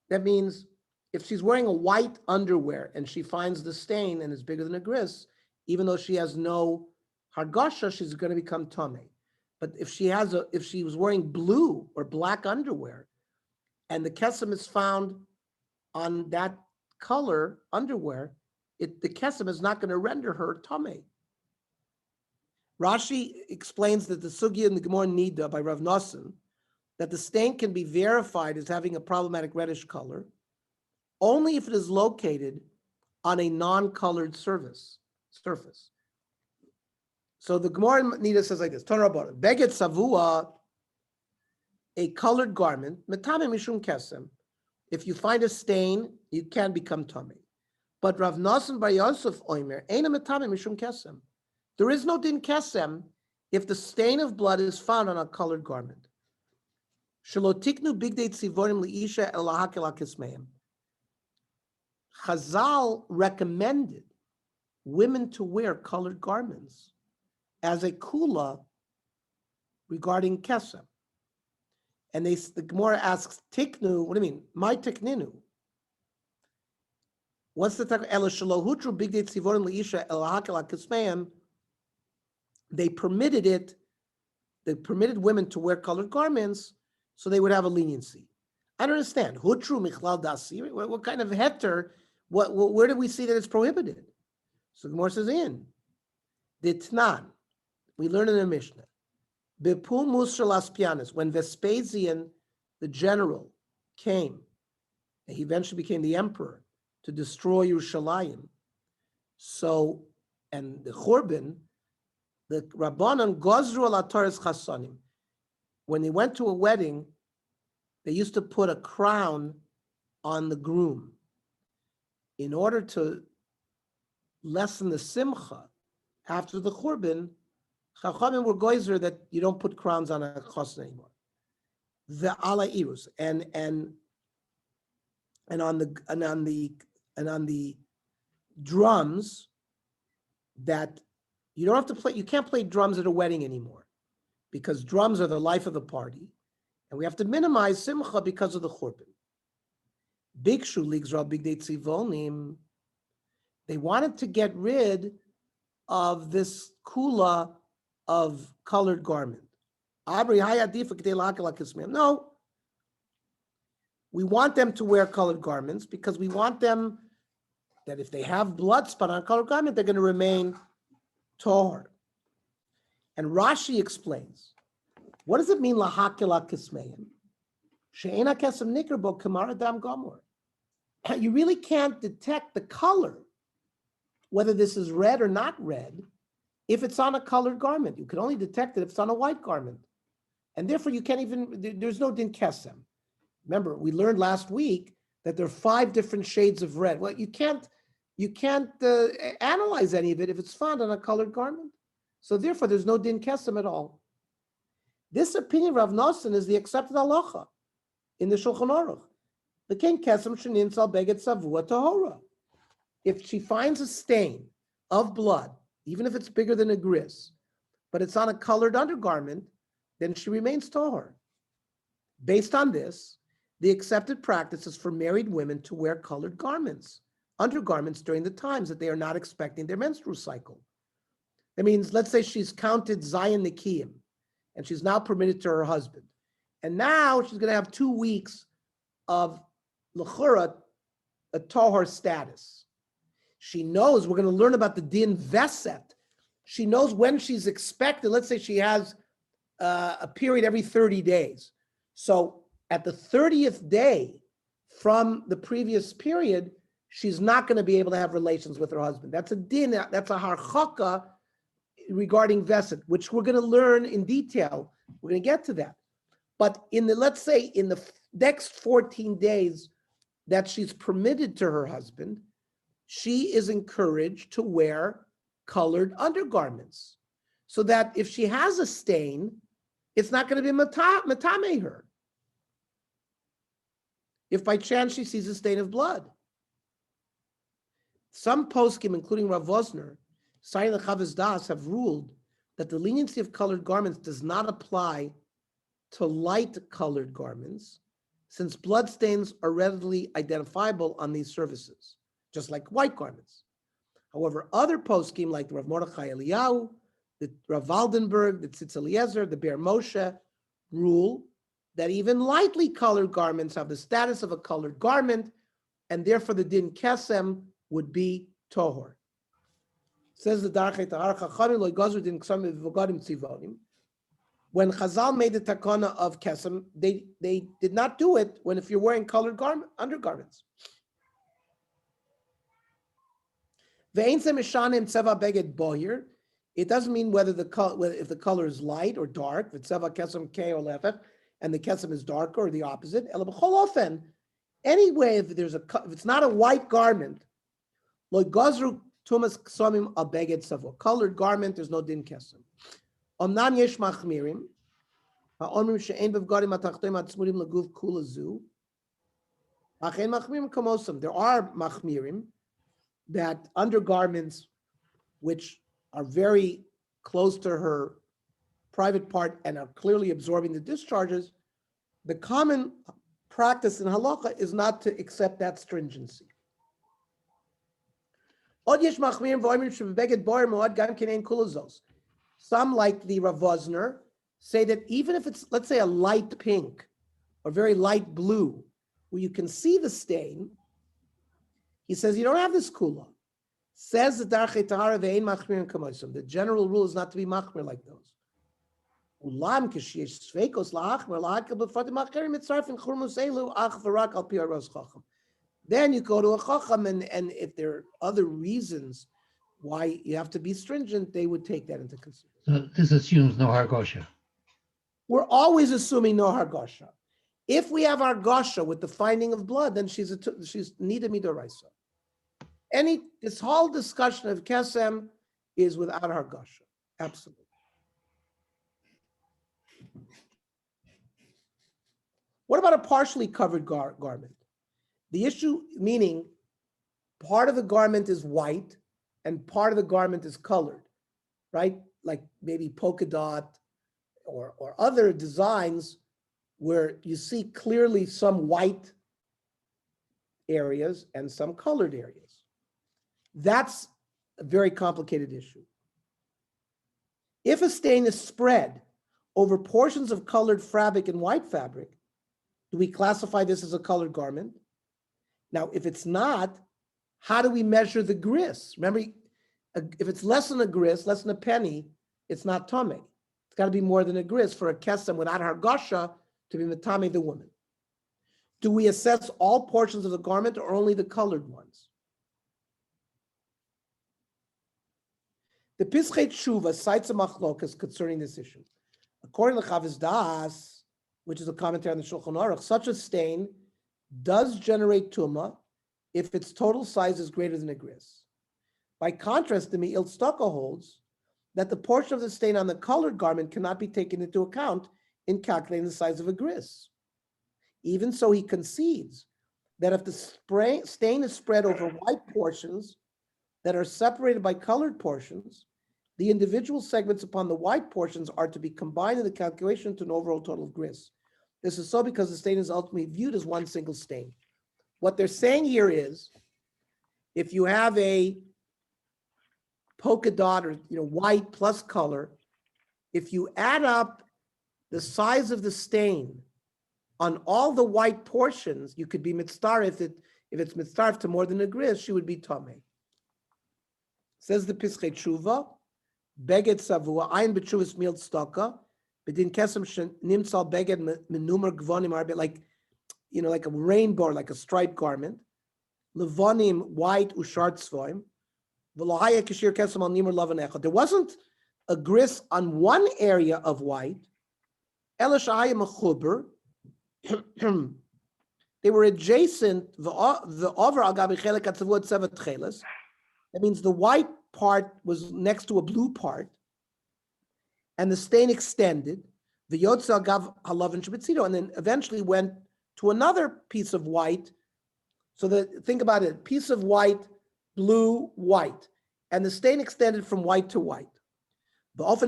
That means if she's wearing a white underwear and she finds the stain and it's bigger than a gris, even though she has no hargasha, she's going to become tamei. But if she was wearing blue or black underwear, and the kesem is found on that color underwear, the kesem is not going to render her tamei. Rashi explains that the sugya in the Gemara Nida by Rav Nosson, that the stain can be verified as having a problematic reddish color only if it is located on a non-colored surface. So the Gemara Nida says like this: Torah Rabbanan, Beged Savua, a colored garment, Metame Mishum Kesem. If you find a stain, you can become tummy. But Rav Nosson Bar Yosef Oimer, Eina Metame Mishum Kesem. There is no din kesem if the stain of blood is found on a colored garment. Shalotiknu bigdei tzivorim liisha elahakel kismeim. Chazal recommended women to wear colored garments as a kula regarding kesem. And the Gemara asks, tiknu, what do you mean? My tikninu. What's the tak? Ela shalohutru bigdei tzivorim liisha elahakel kismeim. They permitted women to wear colored garments so they would have a leniency. I don't understand. Hutru michlal dasi. What kind of heter? Where do we see that it's prohibited? So Gemara says in Ditnan. We learn in the Mishnah. Bepul musar laspianis. When Vespasian, the general, came, and he eventually became the emperor to destroy Yerushalayim. So, and the Churban, the Rabbanan gozru ala Torres chasanim. When they went to a wedding, they used to put a crown on the groom in order to lessen the simcha. After the Churban, Chachamim were goyzer that you don't put crowns on a chassan anymore. The ala irus and on the drums that you don't have to play. You can't play drums at a wedding anymore because drums are the life of the party, and we have to minimize simcha because of the churban. Bikshu ligzra bigdei tzivonim. They wanted to get rid of this kula of colored garment. No, we want them to wear colored garments because we want them that if they have blood spot on a colored garment, they're going to remain tahor. And Rashi explains, what does it mean lahakila kismeim? She'ena kesem nikr bo kamar adam gomor. You really can't detect the color, whether this is red or not red, if it's on a colored garment. You can only detect it if it's on a white garment. And therefore you can't even, there's no din kesem. Remember, we learned last week that there are 5 different shades of red. Well, you can't analyze any of it if it's found on a colored garment. So therefore, there's no din kesem at all. This opinion of Rav Nosson is the accepted halacha in the Shulchan Aruch. The king kesem shenin sal beged savua tahora. If she finds a stain of blood, even if it's bigger than a gris, but it's on a colored undergarment, then she remains tahor. Based on this, the accepted practice is for married women to wear colored garments, undergarments during the times that they are not expecting their menstrual cycle. That means, let's say she's counted Zayin Nikiyim, and she's now permitted to her husband. And now she's going to have 2 weeks of L'chura, a tahor status. She knows, we're going to learn about the din veset. She knows when she's expected. Let's say she has a period every 30 days. So at the 30th day from the previous period, she's not going to be able to have relations with her husband. That's a din, that's a harchaka regarding veset, which we're going to learn in detail. We're going to get to that. But let's say in the next 14 days that she's permitted to her husband, she is encouraged to wear colored undergarments so that if she has a stain, it's not going to be matame her. If by chance she sees a stain of blood. Some poskim, including Rav Vosner, citing the Chavez Das, have ruled that the leniency of colored garments does not apply to light colored garments, since blood stains are readily identifiable on these surfaces, just like white garments. However, other poskim like the Rav Mordechai Eliyahu, the Rav Waldenberg, the Tzitz Eliezer, the Be'er Moshe, rule that even lightly colored garments have the status of a colored garment, and therefore the din kesem would be tohor. Says the Darchei Tahar Chachamim lo ygazu din kesem v'vogadim tzivonim. When Chazal made the takana of kesem, they did not do it if you're wearing colored undergarments. Ve'ein ze mishanim tzeva beged bohir. It doesn't mean whether if the color is light or dark, v'tzeva kesem K or lefet, and the kesem is darker or the opposite. Ela b'chol ofen. Anyway, if it's not a white garment, lo gazru tumas ksomim al beged savo. Colored garment, there's no din kesem. Omnam yesh machmirim. Ha'omrim she'en bevgadim atachtoim atzmurim leguf kula zu. Achen machmirim kamosam. There are machmirim that undergarments which are very close to her private part and are clearly absorbing the discharges, the common practice in halacha is not to accept that stringency. Some, like the Rav Vosner, say that even if it's, let's say, a light pink or very light blue, where you can see the stain, he says you don't have this kula. Says the Darchei Tahara ve'ein machmir kamosim. The general rule is not to be machmir like those. Ulam kishiyesh sveikos la'achmir la'akel b'fatim acherim mitzarfin churmus elu ach v'rak al pi aros chacham. Then you go to a chacham, and if there are other reasons why you have to be stringent, they would take that into consideration. So this assumes no hargosha. We're always assuming no hargosha. If we have hargosha with the finding of blood, then she's nida midoraisa. This whole discussion of kesem is without hargasha. Absolutely. What about a partially covered garment? The issue, meaning part of the garment is white and part of the garment is colored, right? Like maybe polka dot or other designs where you see clearly some white areas and some colored areas. That's a very complicated issue. If a stain is spread over portions of colored fabric and white fabric, do we classify this as a colored garment? Now, if it's not, how do we measure the gris? Remember, if it's less than a gris, less than a penny, it's not tameh. It's got to be more than a gris for a kesem without hargasha to be metame the woman. Do we assess all portions of the garment or only the colored ones? The Pischei Tshuva cites a machlokas concerning this issue. According to Chavis Das, which is a commentary on the Shulchan Aruch, such a stain does generate tumah if its total size is greater than a gris. By contrast, the Me'il Tzedakah holds that the portion of the stain on the colored garment cannot be taken into account in calculating the size of a gris. Even so, he concedes that if the stain is spread over white portions that are separated by colored portions, the individual segments upon the white portions are to be combined in the calculation to an overall total of gris. This is so because the stain is ultimately viewed as one single stain. What they're saying here is, if you have a polka dot or white plus color, if you add up the size of the stain on all the white portions, you could be mitzvah if it's mitzvah to more than a gris, she would be tameh. Says the Pischei Tshuva, beged savua ayin b'tshuvas mil tzedakah, b'din kesem nimtzal beged menumer gvonim arbe, like a rainbow, like a striped garment, levonim white ushar tzvoim, v'lohaya kishir kesem al nimer lavan echad. There wasn't a gris on one area of white. Ela shahaya mechuber. They were adjacent. The over al gabi chelek atzavut sevet cheles. That means the white part was next to a blue part, and the stain extended. The yotza gav halavan shebetzido, and then eventually went to another piece of white. So think about it: piece of white, blue, white, and the stain extended from white to white. And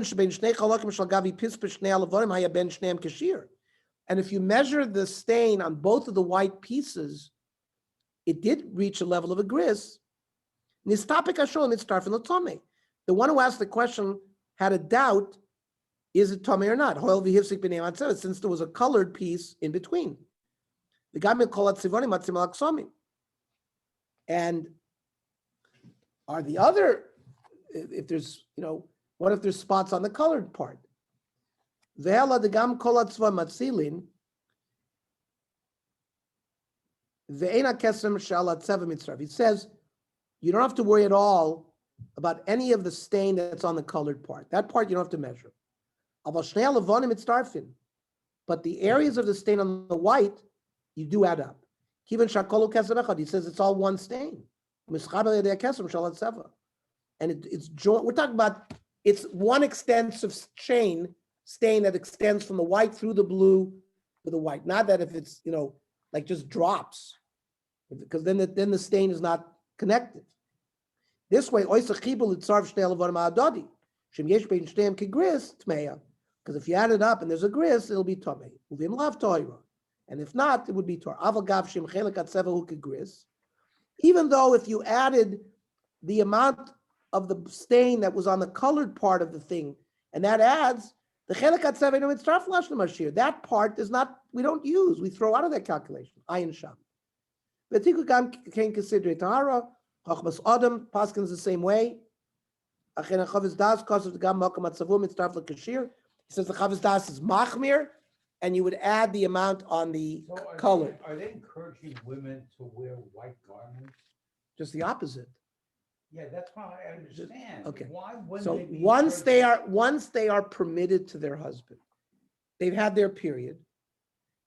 if you measure the stain on both of the white pieces, it did reach a level of a gris. The one who asked the question had a doubt, is it tameh or not? Since there was a colored piece in between. And are the other, if there's, what if there's spots on the colored part? He says, you don't have to worry at all about any of the stain that's on the colored part. That part you don't have to measure. But the areas of the stain on the white, you do add up. He says it's all one stain. And it's joint. We're talking about it's one extensive stain that extends from the white through the blue to the white. Not that if it's like just drops, because then the stain is not connected. This way, because if you add it up and there's a gris, it'll be tamei. And if not, it would be tor. Even though if you added the amount of the stain that was on the colored part of the thing, and that adds the chelik atzeva mitzraf lashon mashir. That part is not, we don't use, we throw out of that calculation. Ayin sham. V'tiku gam can consider tahara. Chachmas adam paskins the same way. Achen chavis das causes the gam makam atzavu mitzraf lekashir. He says the chavis das is machmir, and you would add the amount on the color. Are they encouraging women to wear white garments? Just the opposite. Yeah, that's why I understand. Okay. Why wouldn't So they be once they encouraging- are permitted to their husband, they've had their period,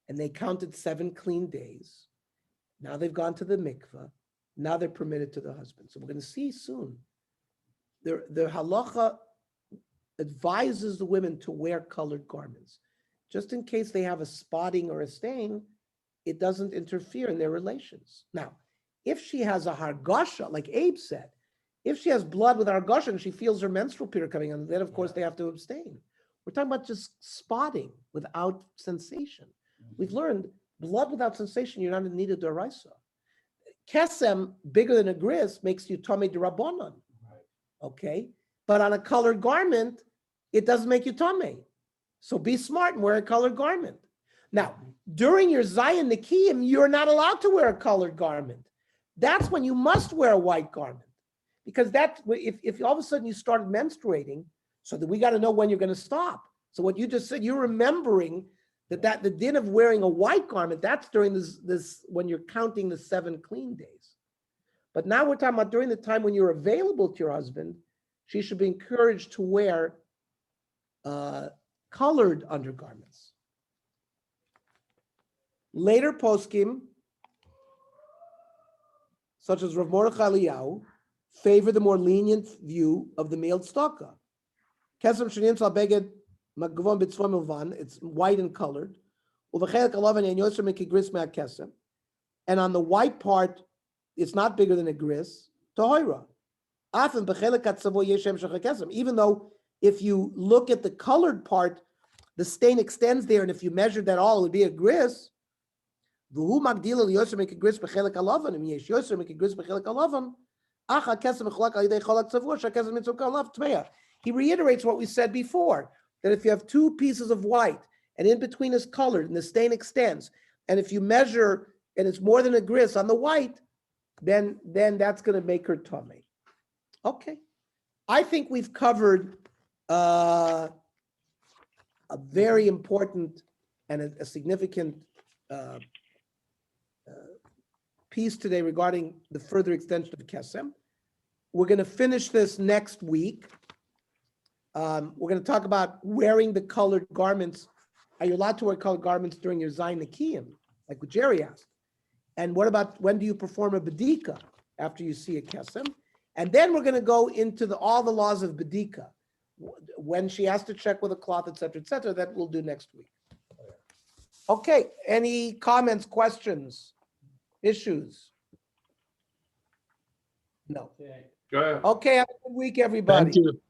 and they counted 7 clean days. Now they've gone to the mikveh. Now they're permitted to the husband. So we're going to see soon. The halacha advises the women to wear colored garments, just in case they have a spotting or a stain. It doesn't interfere in their relations. Now, if she has a hargasha, like Abe said, if she has blood with hargasha and she feels her menstrual period coming on, then of course they have to abstain. We're talking about just spotting without sensation. We've learned blood without sensation, you're not in need of d'oraisa. Kesem, bigger than a gris, makes you tamei d'Rabbanan. Okay? But on a colored garment, it doesn't make you tamei. So be smart and wear a colored garment. Now, during your Zayin Nikiyim, you're not allowed to wear a colored garment. That's when you must wear a white garment. Because that's if all of a sudden you started menstruating, so that we got to know when you're going to stop. So what you just said, you're remembering that the din of wearing a white garment, that's during this when you're counting the 7 clean days. But now we're talking about during the time when you're available to your husband, she should be encouraged to wear colored undergarments. Later poskim, such as Rav Mordechai Eliyahu, favor the more lenient view of the male tzedakah. Kesem shenim tzal beged magvon b'tzvon milvan, it's white and colored. Uvechelek alavan en yoser mikigris me'at kesem, and on the white part, it's not bigger than a gris. Tohira. Often b'chelek atzavo yeshem shechak kesem. Even though if you look at the colored part, the stain extends there, and if you measured that all, it would be a gris. V'hu magdil el yoser mikigris b'chelek alavan. Im yesh yoser mikigris b'chelek alavan. He reiterates what we said before, that if you have 2 pieces of white and in between is colored and the stain extends, and if you measure and it's more than a gris on the white, then that's going to make her tamei. Okay. I think we've covered a very important and a significant piece today regarding the further extension of Kesem. We're going to finish this next week. We're going to talk about wearing the colored garments. Are you allowed to wear colored garments during your Zayin Nikiyim, like what Jerry asked? And what about when do you perform a bedika after you see a Kesem? And then we're going to go into all the laws of bedika, when she has to check with a cloth, et cetera, that we'll do next week. Okay, any comments, questions? Issues? No. Okay. Go ahead. Okay, have a good week, everybody. Thank you.